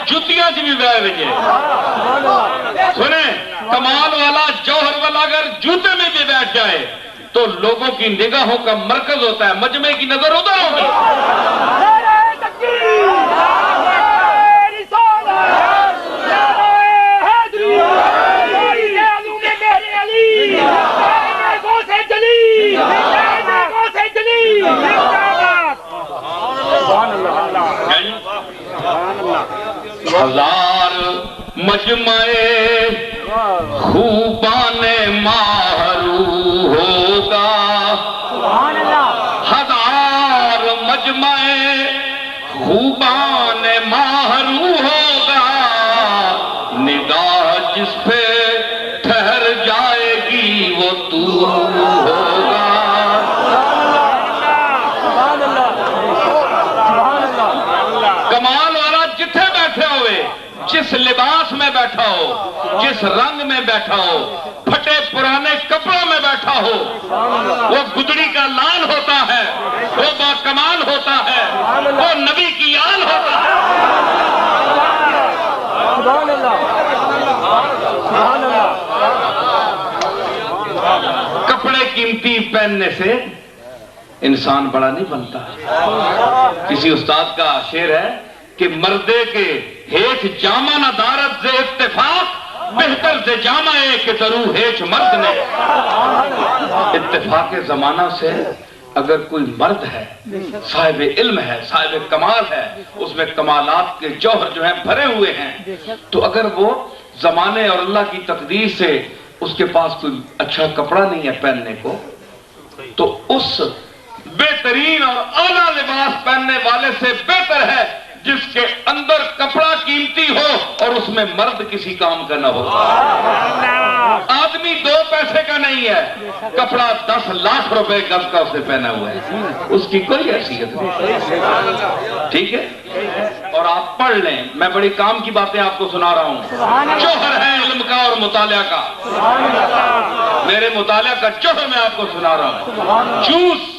جتیاں چ بھی بہ رہی ہے. سنیں کمال والا جوہر والا اگر جوتے میں بھی بیٹھ جائے تو لوگوں کی نگاہوں کا مرکز ہوتا ہے, مجمع کی نظر ادھر ہوگی. ہزار مجمع خوبان ماہرو ہوگا, ہزار مجمع خوبان ماہرو ہوگا, نگاہ جس پہ ٹھہر جائے گی وہ تو ہوگا. کمال والا جتھے بیٹھے ہوئے, جس لباس میں بیٹھا ہو, جس رنگ میں بیٹھا ہو, پھٹے پرانے کپڑوں میں بیٹھا ہو, وہ گدڑی کا لال ہوتا ہے, وہ با کمال ہوتا ہے, وہ نبی کی آل ہوتا ہے. کپڑے قیمتی پہننے سے انسان بڑا نہیں بنتا. کسی استاد کا شعر ہے کہ مردے کے ہیچ جامہ نہ دارت سے اتفاق, بہتر سے جامہ ہے کہ درو ہیچ مرد نے. اتفاق زمانہ سے اگر کوئی مرد ہے, صاحب علم ہے, صاحب کمال ہے, اس میں کمالات کے جوہر جو ہیں بھرے ہوئے ہیں, تو اگر وہ زمانے اور اللہ کی تقدیر سے اس کے پاس کوئی اچھا کپڑا نہیں ہے پہننے کو, تو اس بہترین اور اعلیٰ لباس پہننے والے سے بہتر ہے جس کے اندر کپڑا قیمتی ہو اور اس میں مرد کسی کام کا نہ ہو. آدمی 2 پیسے کا نہیں ہے, کپڑا 10 لاکھ روپے گز کا اسے پہنا ہوا ہے, اس کی کوئی حیثیت نہیں. ٹھیک ہے, اور آپ پڑھ لیں, میں بڑی کام کی باتیں آپ کو سنا رہا ہوں. جوہر ہے علم کا اور مطالعہ کا, میرے مطالعہ کا جوہر میں آپ کو سنا رہا ہوں. جوس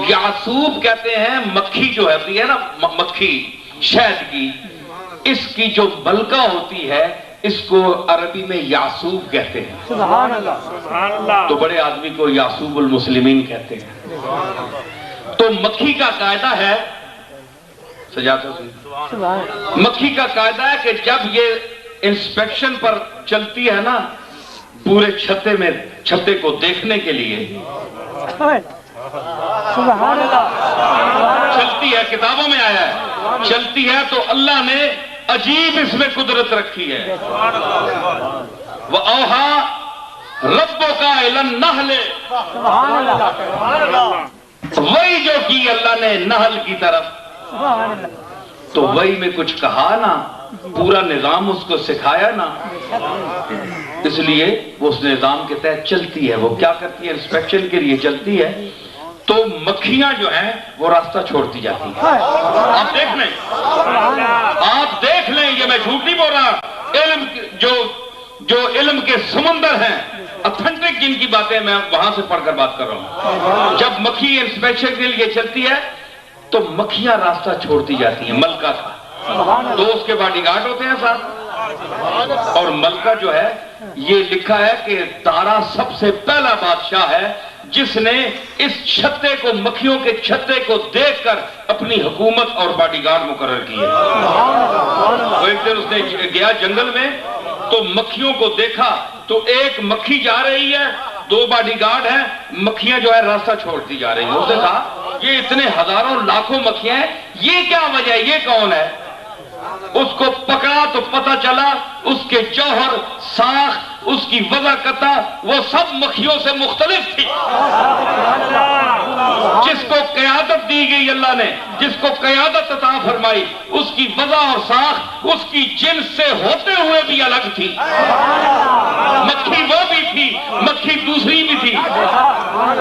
یعصوب کہتے ہیں, مکھی جو ہوتی ہے نا, مکھی شہد کی, اس کی جو ملکہ ہوتی ہے اس کو عربی میں یعصوب کہتے ہیں. سبحان اللہ. تو بڑے آدمی کو یعصوب المسلمین کہتے ہیں. تو مکھی کا قاعدہ ہے, مکھی کا قاعدہ ہے کہ جب یہ انسپیکشن پر چلتی ہے نا پورے چھتے کو دیکھنے کے لیے, چلتی ہے, کتابوں میں آیا ہے, چلتی ہے تو اللہ نے عجیب اس میں قدرت رکھی ہے. وَأَوْحَى رَبُّكَ إِلَى النَّحْلِ, وہی جو کی اللہ نے نحل کی طرف, تو وہی میں کچھ کہا نا, پورا نظام اس کو سکھایا نا, اس لیے وہ اس نظام کے تحت چلتی ہے. وہ کیا کرتی ہے, انسپیکشن کے لیے چلتی ہے, تو مکھیاں جو ہیں وہ راستہ چھوڑتی جاتی ہیں. آپ دیکھ لیں, آپ دیکھ لیں, یہ میں جھوٹ نہیں بول رہا. علم جو علم کے سمندر ہیں, اتھنٹک جن کی باتیں میں وہاں سے پڑھ کر بات کر رہا ہوں. جب مکھی انسپیکشن کے لیے چلتی ہے تو مکھیاں راستہ چھوڑتی جاتی ہیں ملکہ کا. دو اس کے باڈی گارڈ ہوتے ہیں ساتھ, اور ملکہ جو ہے یہ لکھا ہے کہ تارا سب سے پہلا بادشاہ ہے جس نے اس چھتے کو, مکھیوں کے چھتے کو دیکھ کر اپنی حکومت اور باڈی گارڈ مقرر کی ہے. وہ ایک دن اس نے گیا جنگل میں تو مکھیوں کو دیکھا, تو ایک مکھی جا رہی ہے, 2 باڈی گارڈ ہیں, مکھیاں جو ہے راستہ چھوڑتی جا رہی ہیں. اس نے کہا یہ اتنے ہزاروں لاکھوں مکھیاں ہیں, یہ کیا وجہ ہے, یہ کون ہے؟ اس کو پکڑا تو پتہ چلا اس کے جوہر, ساخت, اس کی وضاحت وہ سب مکھیوں سے مختلف تھی. جس کو قیادت دی گئی اللہ نے, جس کو قیادت عطا فرمائی, اس کی وضع اور ساخت اس کی جنس سے ہوتے ہوئے بھی الگ تھی. مکھی وہ بھی تھی, مکھی دوسری بھی تھی,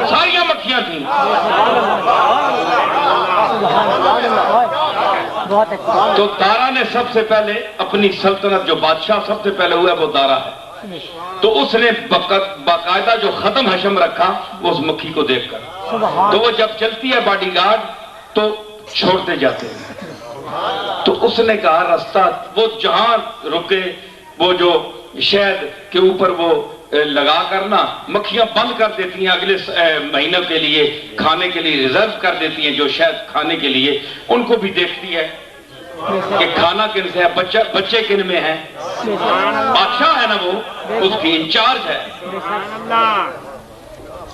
ساری مکھیاں تھیں. تو دارا نے سب سے پہلے اپنی سلطنت, جو بادشاہ سب سے پہلے ہوا وہ دارا ہے, تو اس نے باقاعدہ جو ختم حشم رکھا وہ اس مکھی کو دیکھ کر. تو وہ جب چلتی ہے باڈی گارڈ تو چھوڑتے جاتے ہیں۔ تو اس نے کہا راستہ وہ جہاں رکے وہ جو شہد کے اوپر وہ لگا کر نا مکھیاں بند کر دیتی ہیں، اگلے مہینوں کے لیے کھانے کے لیے ریزرو کر دیتی ہیں جو شہد کھانے کے لیے، ان کو بھی دیکھتی ہے کہ کھانا کن سے ہے، بچے کن میں ہیں۔ بادشاہ ہے نا وہ، اس کی انچارج ہے،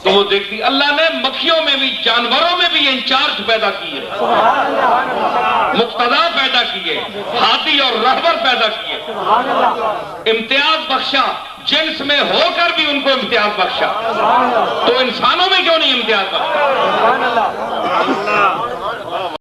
تو وہ دیکھتی۔ اللہ نے مکھیوں میں بھی جانوروں میں بھی انچارج پیدا کیے، مقتدا پیدا کیے، ہادی اور رہبر پیدا کیے، امتیاز بخشا، جنس میں ہو کر بھی ان کو امتیاز بخشا، تو انسانوں میں کیوں نہیں امتیاز بخشا؟